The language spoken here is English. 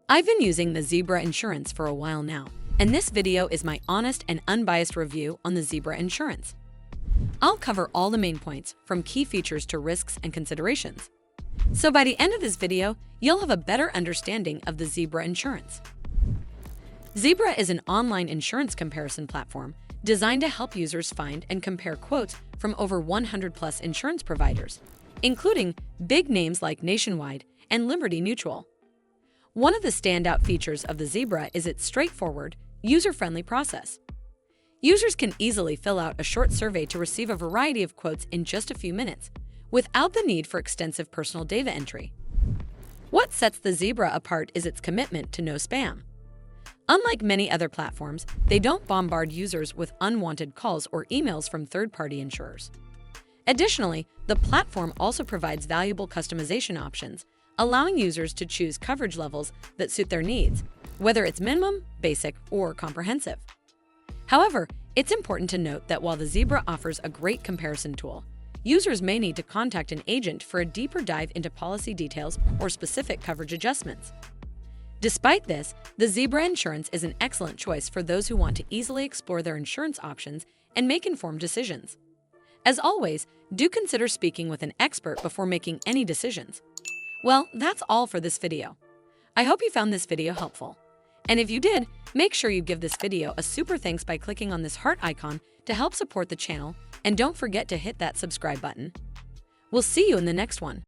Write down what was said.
I've been using the Zebra insurance for a while now, and this video is my honest and unbiased review on the Zebra insurance. I'll cover all the main points, from key features to risks and considerations. So by the end of this video, you'll have a better understanding of the Zebra insurance. Zebra is an online insurance comparison platform designed to help users find and compare quotes from over 100+ insurance providers, including big names like Nationwide and Liberty Mutual. One of the standout features of the Zebra is its straightforward, user-friendly process. Users can easily fill out a short survey to receive a variety of quotes in just a few minutes, without the need for extensive personal data entry. What sets the Zebra apart is its commitment to no spam. Unlike many other platforms, they don't bombard users with unwanted calls or emails from third-party insurers. Additionally, the platform also provides valuable customization options, allowing users to choose coverage levels that suit their needs, whether it's minimum, basic, or comprehensive. However, it's important to note that while the Zebra offers a great comparison tool, users may need to contact an agent for a deeper dive into policy details or specific coverage adjustments. Despite this, the Zebra insurance is an excellent choice for those who want to easily explore their insurance options and make informed decisions. As always, do consider speaking with an expert before making any decisions. Well, that's all for this video. I hope you found this video helpful. And if you did, make sure you give this video a super thanks by clicking on this heart icon to help support the channel, and don't forget to hit that subscribe button. We'll see you in the next one.